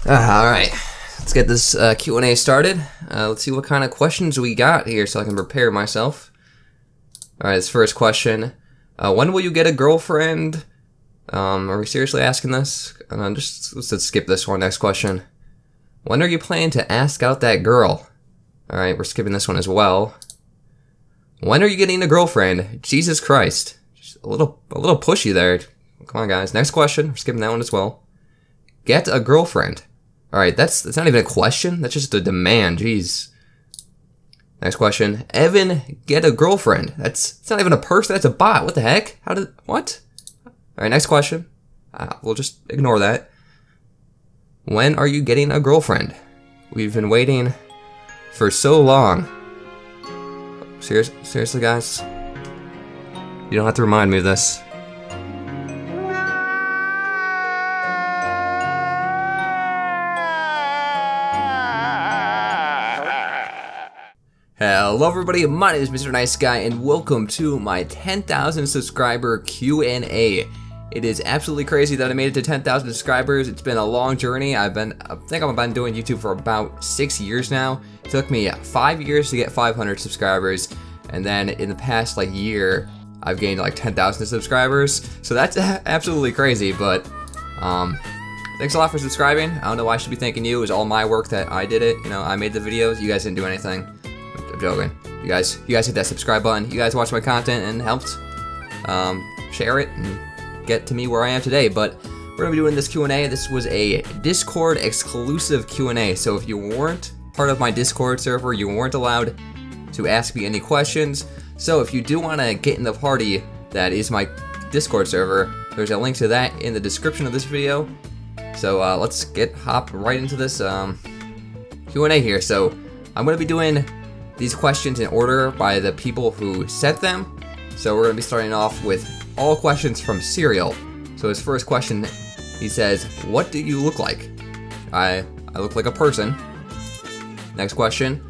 Alright, let's get this Q&A started. Let's see what kind of questions we got here so I can prepare myself. Alright, this first question. When will you get a girlfriend? Are we seriously asking this? Let's skip this one. Next question. When are you planning to ask out that girl? Alright, we're skipping this one as well. When are you getting a girlfriend? Jesus Christ. Just a little pushy there. Come on, guys. Next question. We're skipping that one as well. Get a girlfriend. Alright, that's not even a question. That's just a demand. Jeez. Next question. Evan, get a girlfriend. It's not even a person. That's a bot. What the heck? What? Alright, next question. We'll just ignore that. When are you getting a girlfriend? We've been waiting for so long. Seriously, guys? You don't have to remind me of this. Hello everybody, my name is Mr.Niceguy and welcome to my 10,000 subscriber Q&A. It is absolutely crazy that I made it to 10,000 subscribers. It's been a long journey. I think I've been doing YouTube for about 6 years now. It took me 5 years to get 500 subscribers, and then in the past year, I've gained 10,000 subscribers. So that's absolutely crazy, but thanks a lot for subscribing. I don't know why I should be thanking you. It was all my work that I did it. You know, I made the videos. You guys didn't do anything. I'm joking. You guys hit that subscribe button. You guys watched my content and helped share it and get to me where I am today. But we're gonna be doing this Q&A. This was a Discord exclusive Q&A. So if you weren't part of my Discord server, you weren't allowed to ask me any questions. So if you do want to get in the party that is my Discord server, there's a link to that in the description of this video. So let's hop right into this Q&A here. So I'm gonna be doing these questions in order by the people who sent them. So we're going to be starting off with all questions from Serial. So his first question, he says, what do you look like? I look like a person. Next question,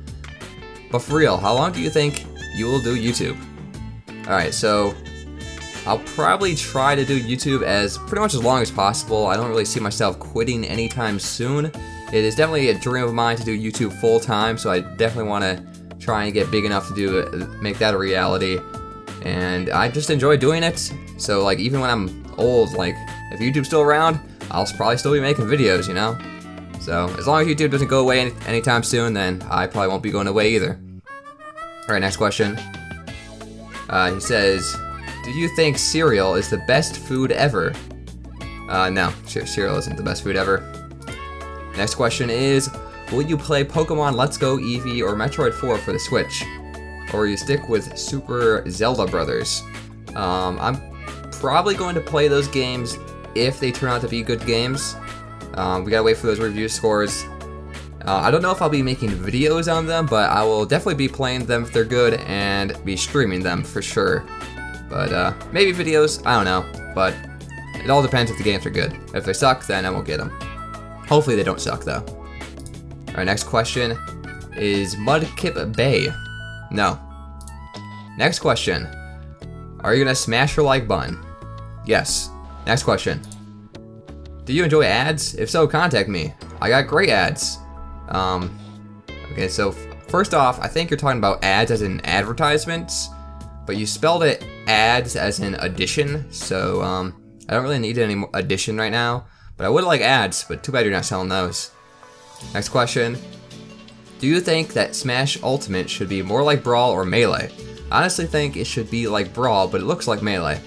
but for real, how long do you think you will do YouTube? Alright, so I'll probably try to do YouTube as pretty much as long as possible. I don't really see myself quitting anytime soon. It is definitely a dream of mine to do YouTube full time, so I definitely want to try and get big enough to make that a reality. And I just enjoy doing it. So even when I'm old, if YouTube's still around, I'll probably still be making videos, you know? So as long as YouTube doesn't go away anytime soon, then I probably won't be going away either. Alright, next question. He says, do you think cereal is the best food ever? No, cereal isn't the best food ever. Next question is, will you play Pokemon Let's Go Eevee or Metroid 4 for the Switch? Or will you stick with Super Zelda Brothers? I'm probably going to play those games if they turn out to be good games. We gotta wait for those review scores. I don't know if I'll be making videos on them, but I will definitely be playing them if they're good and be streaming them for sure. But maybe videos, I don't know. But it all depends if the games are good. If they suck, then I won't get them. Hopefully they don't suck though. Our next question is Mudkip Bay. No. Next question. Are you gonna smash your like button? Yes. Next question. Do you enjoy ads? If so, contact me. I got great ads. Okay, so first off, I think you're talking about ads as in advertisements, but you spelled it ads as in addition, so I don't really need any more addition right now, but I would like ads, but too bad you're not selling those. Next question. Do you think that Smash Ultimate should be more like Brawl or Melee? I honestly think it should be like Brawl, but it looks like Melee.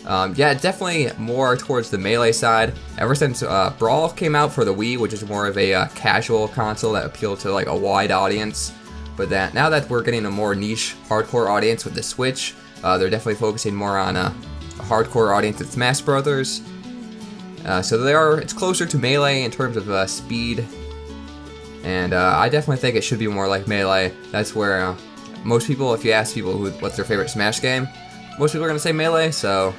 Yeah, definitely more towards the Melee side. Ever since Brawl came out for the Wii, which is more of a casual console that appealed to a wide audience. But now that we're getting a more niche hardcore audience with the Switch, they're definitely focusing more on a hardcore audience with Smash Brothers. So it's closer to Melee in terms of speed. And I definitely think it should be more like Melee. That's where most people, if you ask people what's their favorite Smash game, most people are going to say Melee, so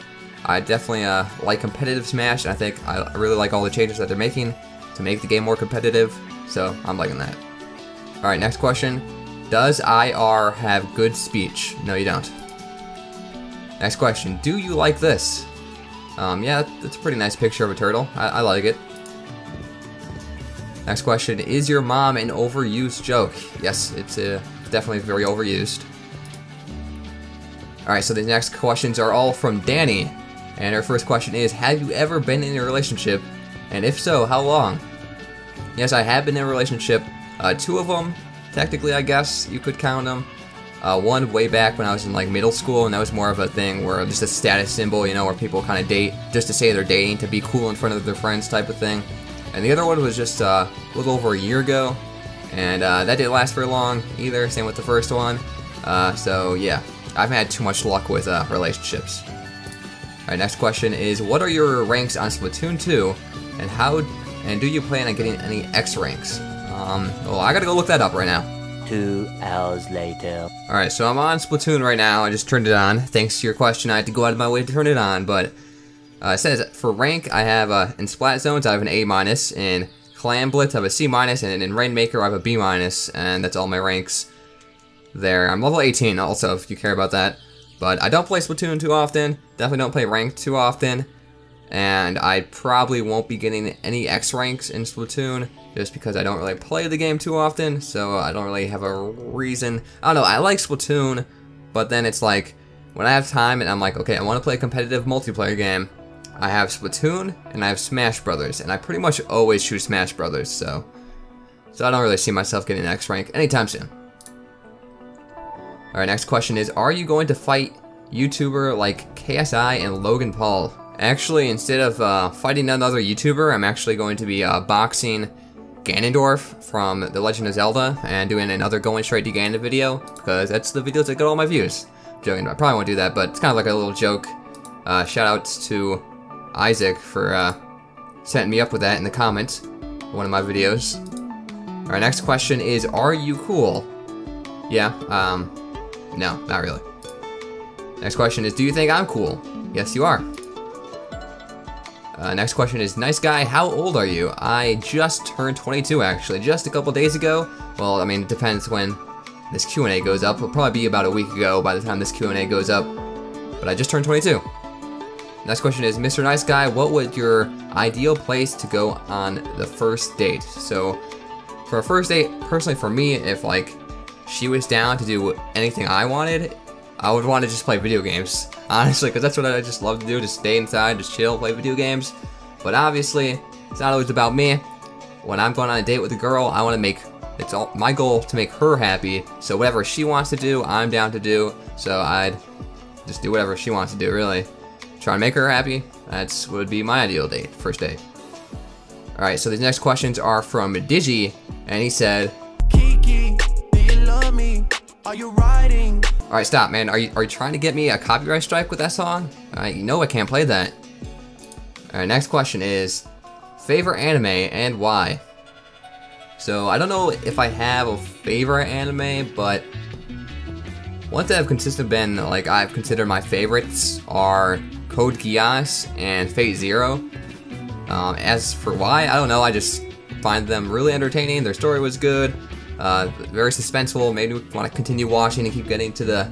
I definitely like competitive Smash, and I think I really like all the changes that they're making to make the game more competitive, so I'm liking that. Alright, next question. Does IR have good speech? No, you don't. Next question. Do you like this? Yeah, that's a pretty nice picture of a turtle. I like it. Next question, is your mom an overused joke? Yes, it's definitely very overused. Alright, so the next questions are all from Danny. And her first question is, have you ever been in a relationship? And if so, how long? Yes, I have been in a relationship. 2 of them, technically I guess you could count them. One way back when I was in like middle school, and that was more of a thing where just a status symbol, you know, where people kind of date just to say they're dating, to be cool in front of their friends type of thing. And the other one was just a little over a year ago, and that didn't last very long either, same with the first one. So yeah, I've had too much luck with relationships. Alright, next question is, what are your ranks on Splatoon 2, and do you plan on getting any X ranks? Well, I gotta go look that up right now. 2 hours later. Alright, so I'm on Splatoon right now. I just turned it on. Thanks to your question, I had to go out of my way to turn it on, but it says for rank, I have in Splat Zones, I have an A-, in Clan Blitz, I have a C-, and in Rainmaker, I have a B-, and that's all my ranks there. I'm level 18 also, if you care about that. But I don't play Splatoon too often, definitely don't play ranked too often, and I probably won't be getting any X ranks in Splatoon, just because I don't really play the game too often, so I don't really have a reason. I don't know, I like Splatoon, but then it's like, when I have time and I'm like, okay, I want to play a competitive multiplayer game, I have Splatoon and I have Smash Brothers, and I pretty much always choose Smash Brothers, so I don't really see myself getting an X rank anytime soon. Alright, next question is, are you going to fight YouTuber like KSI and Logan Paul? Actually, instead of fighting another YouTuber, I'm actually going to be boxing Ganondorf from The Legend of Zelda and doing another Going Straight to Ganon video, because that's the videos that get all my views. Joking, I probably won't do that, but it's kind of like a little joke. Shoutouts to Isaac for setting me up with that in the comments of one of my videos. Alright, next question is, are you cool? Yeah, no, not really. Next question is, do you think I'm cool? Yes, you are. Next question is, nice guy, how old are you? I just turned 22 actually, just a couple days ago. Well, I mean, it depends when this Q&A goes up. It'll probably be about a week ago by the time this Q&A goes up. But I just turned 22. Next question is, Mr. Nice Guy, what would your ideal place to go on the first date? So, for a first date, personally for me, if like, she was down to do anything I wanted, I would want to just play video games, honestly, because that's what I just love to do, just stay inside, just chill, play video games. But obviously, it's not always about me. When I'm going on a date with a girl, I want to make, it's all my goal to make her happy, so whatever she wants to do, I'm down to do, so I'd just do whatever she wants to do, really. Try and make her happy, that's would be my ideal date, first date. Alright, so these next questions are from Digi, and he said, Kiki, do you love me? Are you riding? Alright, stop, man. Are you trying to get me a copyright strike with that song? You know I can't play that. Alright, next question is, favorite anime and why? So, I don't know if I have a favorite anime, but ones that have consistently been, like, I've considered my favorites are Code Geass and Fate Zero. As for why, I don't know, I just find them really entertaining, their story was good. Very suspenseful, made me want to continue watching and keep getting to the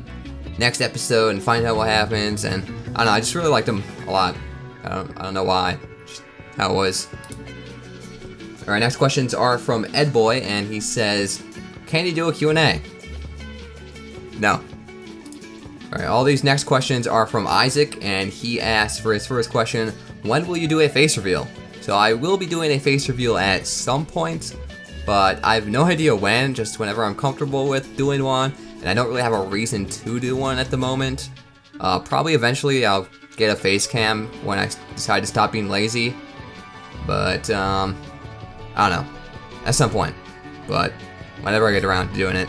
next episode and find out what happens, and I don't know, I just really liked them a lot. I don't know why, just how it was. Alright, next questions are from Edboy, and he says, can you do a Q&A? No. Alright, all these next questions are from Isaac, and he asked for his first question, when will you do a face reveal? So I will be doing a face reveal at some point, but I have no idea when, just whenever I'm comfortable with doing one, and I don't really have a reason to do one at the moment. Probably eventually I'll get a face cam when I decide to stop being lazy, but I don't know, at some point, but whenever I get around to doing it.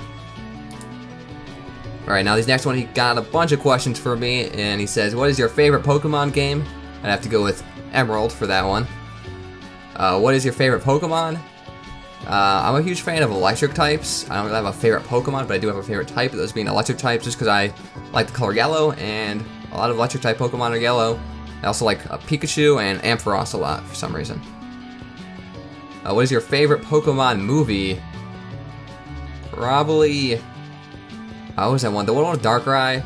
Alright, now this next one, he got a bunch of questions for me, and he says, what is your favorite Pokemon game? I'd have to go with Emerald for that one. What is your favorite Pokemon? I'm a huge fan of electric types. I don't really have a favorite Pokemon, but I do have a favorite type, those being electric types, just because I like the color yellow, and a lot of electric type Pokemon are yellow. I also like Pikachu and Ampharos a lot, for some reason. What is your favorite Pokemon movie? Probably... what was that one? The one with Darkrai?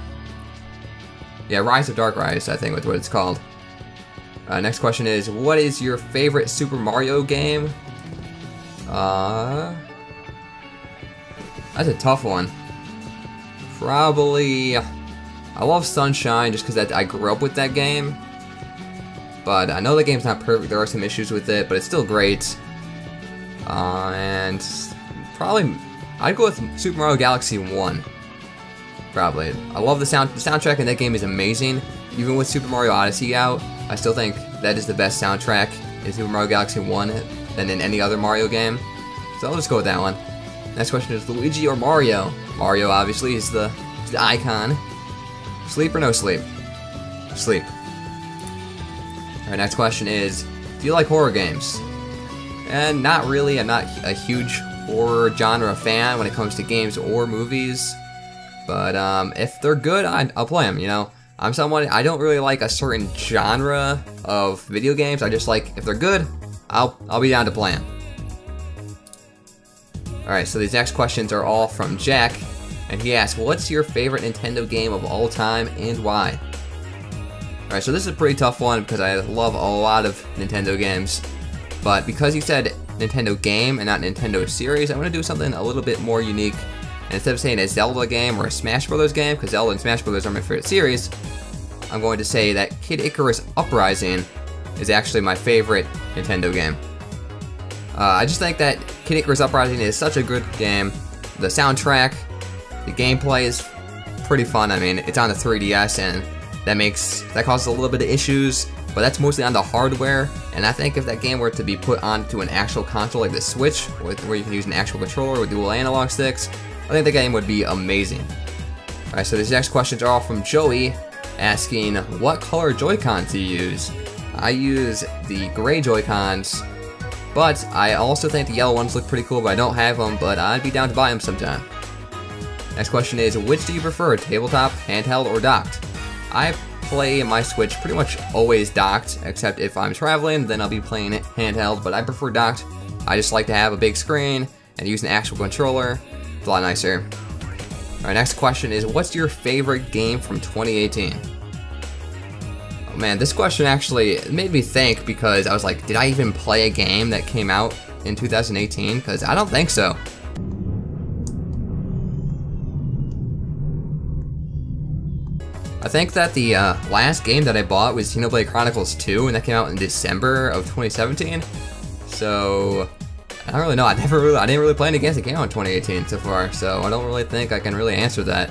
Yeah, Rise of Darkrai is, I think, what it's called. Next question is, what is your favorite Super Mario game? That's a tough one. Probably, I love Sunshine just because I grew up with that game. But I know the game's not perfect, there are some issues with it, but it's still great. And probably, I'd go with Super Mario Galaxy 1. Probably. I love the soundtrack in that game is amazing. Even with Super Mario Odyssey out, I still think that is the best soundtrack in Super Mario Galaxy 1 than in any other Mario game. So I'll just go with that one. Next question is Luigi or Mario? Mario obviously is the icon. Sleep or no sleep? Sleep. Alright, next question is, do you like horror games? And not really, I'm not a huge horror genre fan when it comes to games or movies. But if they're good, I'll play them, you know? I'm someone, I don't really like a certain genre of video games. I just like, if they're good, I'll be down to play them. Alright, so these next questions are all from Jack. And he asks, what's your favorite Nintendo game of all time and why? Alright, so this is a pretty tough one because I love a lot of Nintendo games. But because he said Nintendo game and not Nintendo series, I'm going to do something a little bit more unique. And instead of saying a Zelda game or a Smash Brothers game, because Zelda and Smash Brothers are my favorite series, I'm going to say that Kid Icarus Uprising is actually my favorite Nintendo game. I just think that Kid Icarus Uprising is such a good game. The soundtrack, the gameplay is pretty fun. I mean, it's on the 3DS and that causes a little bit of issues, but that's mostly on the hardware. And I think if that game were to be put onto an actual console like the Switch, where you can use an actual controller with dual analog sticks, I think the game would be amazing. Alright, so these next questions are all from Joey, asking, what color Joy-Cons do you use? I use the gray Joy-Cons, but I also think the yellow ones look pretty cool, but I don't have them, but I'd be down to buy them sometime. Next question is, which do you prefer, tabletop, handheld, or docked? I play my Switch pretty much always docked, except if I'm traveling, then I'll be playing it handheld, but I prefer docked. I just like to have a big screen and use an actual controller. It's a lot nicer. Alright, next question is, what's your favorite game from 2018? Oh man, this question actually made me think because I was like, did I even play a game that came out in 2018? Because I don't think so. I think that the last game that I bought was Xenoblade Chronicles 2, and that came out in December of 2017. So I don't really know. I didn't really play any games that came out in 2018 so far, so I don't really think I can really answer that.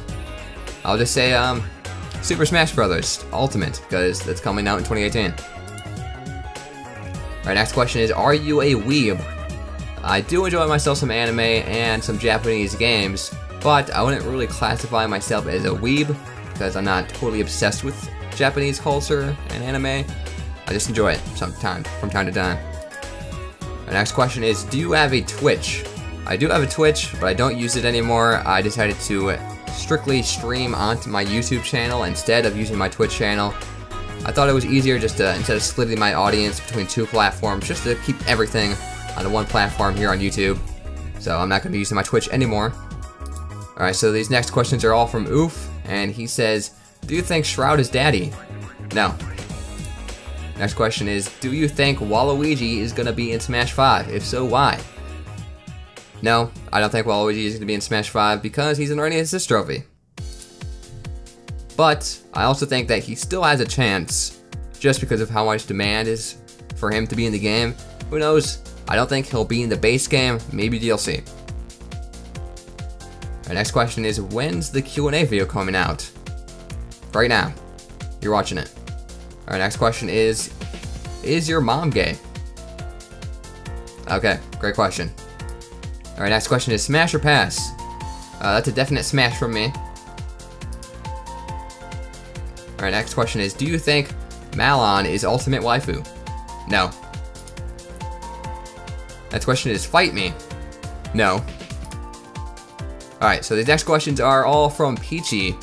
I'll just say Super Smash Bros. Ultimate, because that's coming out in 2018. Alright, next question is, are you a weeb? I do enjoy myself some anime and some Japanese games, but I wouldn't really classify myself as a weeb, because I'm not totally obsessed with Japanese culture and anime. I just enjoy it from time to time. The next question is, do you have a Twitch? I do have a Twitch, but I don't use it anymore. I decided to strictly stream onto my YouTube channel instead of using my Twitch channel. I thought it was easier just to, instead of splitting my audience between two platforms, just to keep everything on one platform here on YouTube. So I'm not going to be using my Twitch anymore. Alright, so these next questions are all from Oof, and he says, do you think Shroud is daddy? No. Next question is, do you think Waluigi is going to be in Smash 5? If so, why? No, I don't think Waluigi is going to be in Smash 5 because he's an earning assist trophy. But I also think that he still has a chance just because of how much demand is for him to be in the game. Who knows? I don't think he'll be in the base game, maybe DLC. Our next question is, when's the Q&A video coming out? Right now. You're watching it. Our next question is your mom gay? Okay, great question. Alright, next question is smash or pass? That's a definite smash from me. Alright, next question is, do you think Malon is ultimate waifu? No. Next question is, fight me? No. Alright, so the next questions are all from Peachy.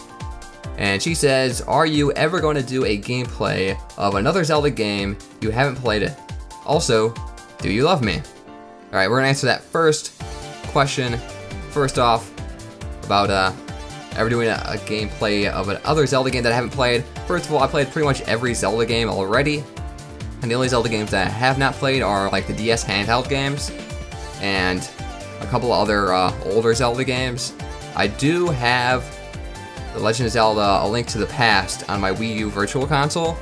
And she says, are you ever going to do a gameplay of another Zelda game you haven't played it? Also, do you love me? Alright, we're going to answer that first question. First off, about ever doing a gameplay of another Zelda game that I haven't played. First of all, I played pretty much every Zelda game already. And the only Zelda games that I have not played are like the DS handheld games. and a couple other older Zelda games. I do have The Legend of Zelda: A Link to the Past on my Wii U Virtual Console,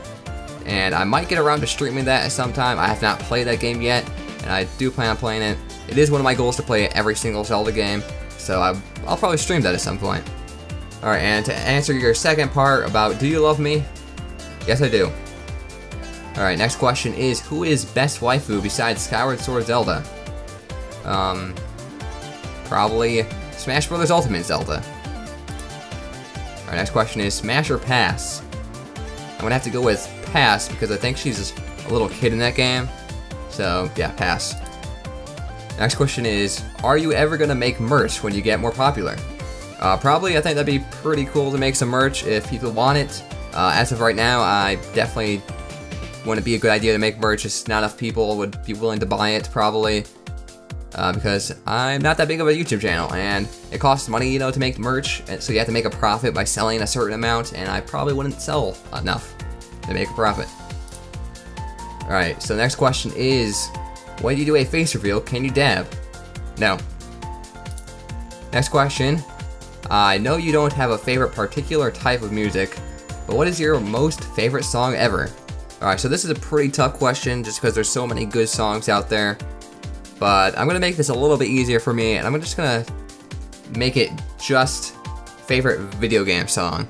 and I might get around to streaming that at some time. I have not played that game yet, and I do plan on playing it. It is one of my goals to play every single Zelda game, so I'll probably stream that at some point. Alright, and to answer your second part about do you love me? Yes, I do. Alright, next question is, who is best waifu besides Skyward Sword Zelda? Probably Smash Bros. Ultimate Zelda. Alright, next question is, smash or pass? I'm gonna have to go with pass because I think she's a little kid in that game. So, yeah, pass. Next question is, are you ever gonna make merch when you get more popular? Probably. I think that'd be pretty cool to make some merch if people want it. As of right now, I definitely wouldn't be a good idea to make merch. Just not enough people would be willing to buy it, probably. Because I'm not that big of a YouTube channel, and it costs money, you know, to make merch, and so you have to make a profit by selling a certain amount, and I probably wouldn't sell enough to make a profit. Alright, so the next question is, when you do a face reveal, can you dab? No. Next question, I know you don't have a favorite particular type of music, but what is your most favorite song ever? Alright, so this is a pretty tough question, just because there's so many good songs out there. But I'm going to make this a little bit easier for me, and I'm just going to make it just favorite video game song.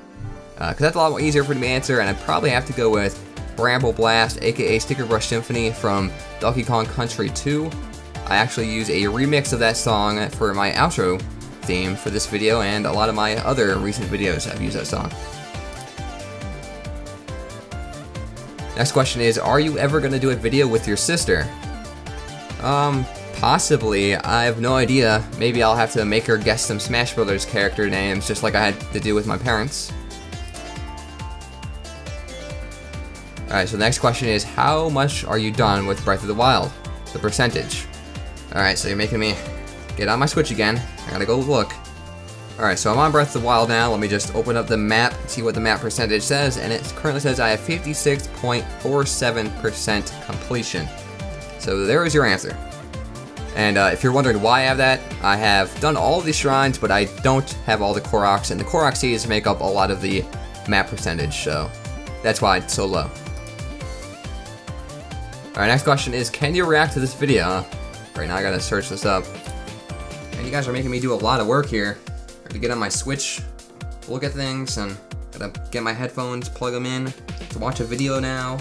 Because that's a lot more easier for me to answer, and I'd probably have to go with Bramble Blast, aka Sticker Brush Symphony from Donkey Kong Country 2. I actually use a remix of that song for my outro theme for this video, and a lot of my other recent videos I've used that song. Next question is, are you ever going to do a video with your sister? Possibly. I have no idea. Maybe I'll have to make her guess some Smash Brothers character names, just like I had to do with my parents. Alright, so the next question is, how much are you done with Breath of the Wild? The percentage. Alright, so you're making me get on my Switch again. I gotta go look. Alright, so I'm on Breath of the Wild now. Let me just open up the map, see what the map percentage says, and it currently says I have 56.47% completion. So there is your answer. And if you're wondering why I have that, I have done all of these shrines, but I don't have all the Koroks, and the Korok seeds make up a lot of the map percentage, so that's why it's so low. Alright, next question is, can you react to this video? Right now I gotta search this up. And you guys are making me do a lot of work here. I have to get on my Switch, look at things, and gotta get my headphones, plug them in, to watch a video now.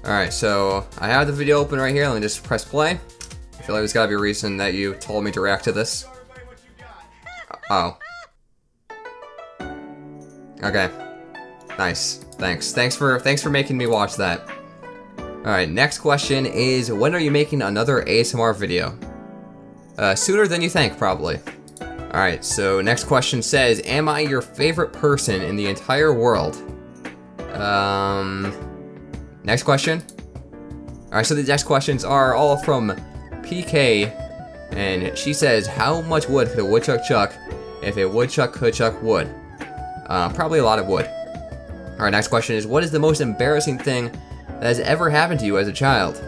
Alright, so I have the video open right here. Let me just press play. I feel like there's gotta be a reason that you told me to react to this. Oh. Okay. Nice. Thanks. Thanks for making me watch that. Alright, next question is, when are you making another ASMR video? Sooner than you think, probably. Alright, so next question says, am I your favorite person in the entire world? Next question. Alright, so the next questions are all from PK, and she says, how much wood could a woodchuck chuck if a woodchuck could chuck wood? Probably a lot of wood. Alright, next question is, what is the most embarrassing thing that has ever happened to you as a child?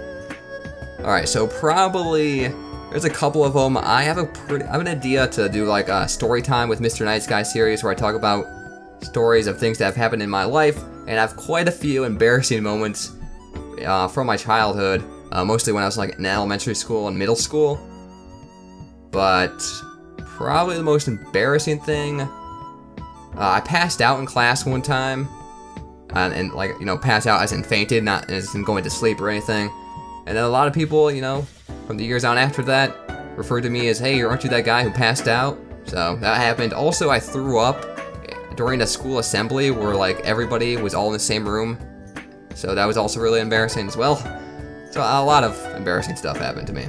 Alright, so probably, there's a couple of them. I have an idea to do like a story time with Mr.Niceguy series where I talk about stories of things that have happened in my life, and I have quite a few embarrassing moments from my childhood, mostly when I was like in elementary school and middle school. But probably the most embarrassing thing, I passed out in class one time, and like, you know, passed out as in fainted, not as in going to sleep or anything. And then a lot of people, you know, from the years on after that, referred to me as, hey, aren't you that guy who passed out? So that happened. Also, I threw up during a school assembly where like everybody was all in the same room. So that was also really embarrassing as well. So a lot of embarrassing stuff happened to me.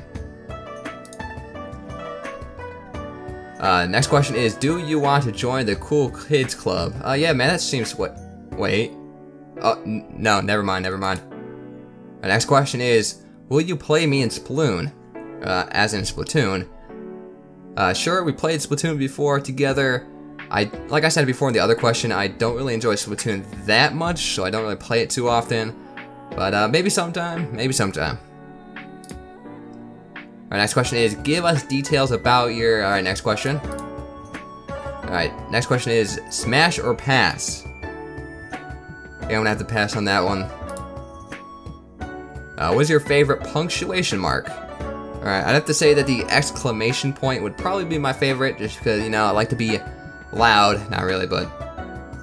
Next question is, do you want to join the Cool Kids Club? Yeah, man, that seems wait. Oh, no, never mind. The next question is, will you play me in Splatoon? As in Splatoon. Sure, we played Splatoon before together. Like I said before in the other question, I don't really enjoy Splatoon that much, so I don't really play it too often. But maybe sometime. Alright, next question is, give us details about your... Alright, next question. Alright, next question is, smash or pass? Okay, I'm gonna have to pass on that one. What's your favorite punctuation mark? Alright, I'd have to say that the exclamation point would probably be my favorite, just because, you know, I like to be loud. Not really, but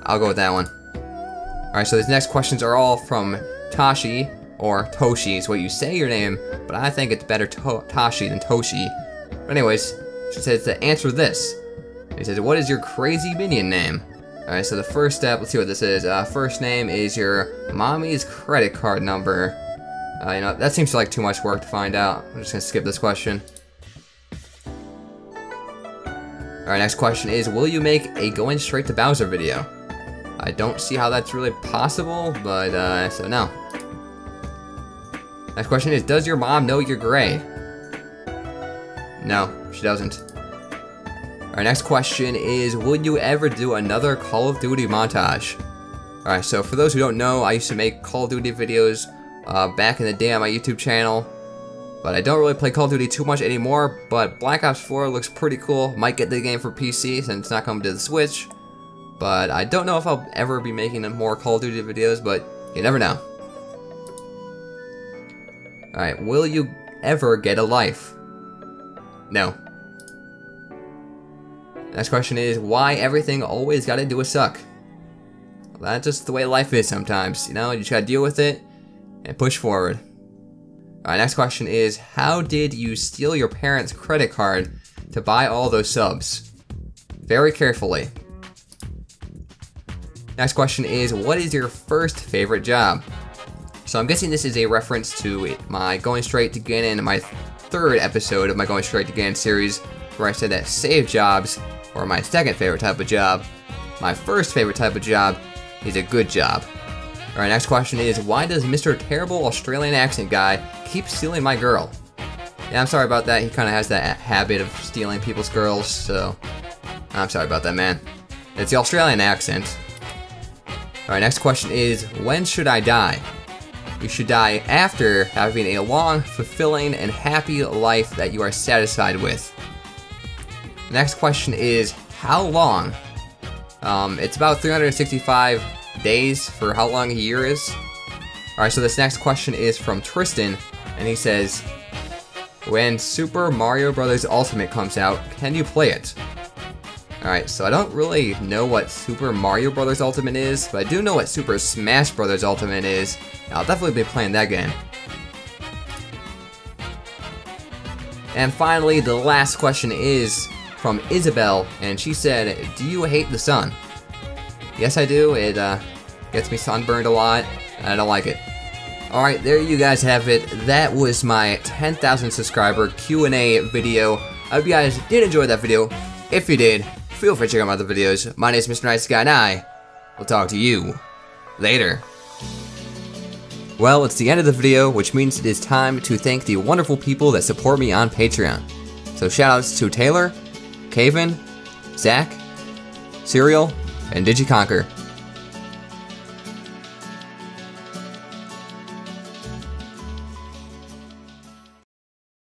I'll go with that one. Alright, so these next questions are all from Tashi, or Toshi is what you say your name, but I think it's better Tashi than Toshi. But anyways, she says to answer this. He says, what is your crazy minion name? Alright, so the first step, let's see what this is. First name is your mommy's credit card number. You know, that seems like too much work to find out. I'm just gonna skip this question. Alright, next question is, will you make a going straight to Bowser video? I don't see how that's really possible, but, so no. Next question is, does your mom know you're gray? No, she doesn't. Alright, next question is, would you ever do another Call of Duty montage? Alright, so for those who don't know, I used to make Call of Duty videos back in the day on my YouTube channel, but I don't really play Call of Duty too much anymore, but Black Ops 4 looks pretty cool. Might get the game for PC since it's not coming to the Switch, but I don't know if I'll ever be making more Call of Duty videos, but you never know. Alright, will you ever get a life? No. Next question is, why everything always gotta do a suck? Well, that's just the way life is sometimes, you know, you just gotta deal with it and push forward. Alright, next question is, how did you steal your parents' credit card to buy all those subs? Very carefully. Next question is, what is your first favorite job? So I'm guessing this is a reference to my Going Straight to Ganon, my third episode of my Going Straight to Ganon series, where I said that save jobs were my second favorite type of job. My first favorite type of job is a good job. Alright, next question is, why does Mr. Terrible Australian Accent Guy keep stealing my girl? Yeah, I'm sorry about that. He kind of has that habit of stealing people's girls, so I'm sorry about that, man. It's the Australian accent. Alright, next question is, when should I die? You should die after having a long, fulfilling, and happy life that you are satisfied with. Next question is, how long? It's about 365 days for how long a year is. Alright, so this next question is from Tristan, and he says, when Super Mario Bros. Ultimate comes out, can you play it? Alright, so I don't really know what Super Mario Bros. Ultimate is, but I do know what Super Smash Bros. Ultimate is. I'll definitely be playing that game. And finally, the last question is from Isabel, and she said, do you hate the sun? Yes, I do. It gets me sunburned a lot, and I don't like it. Alright, there you guys have it. That was my 10,000 subscriber Q&A video. I hope you guys did enjoy that video. If you did, feel free to check out my other videos. My name is Mr.Niceguy, and I will talk to you later. Well, it's the end of the video, which means it is time to thank the wonderful people that support me on Patreon. So shoutouts to Taylor, Caven, Zach, Serial, and DigiConquer.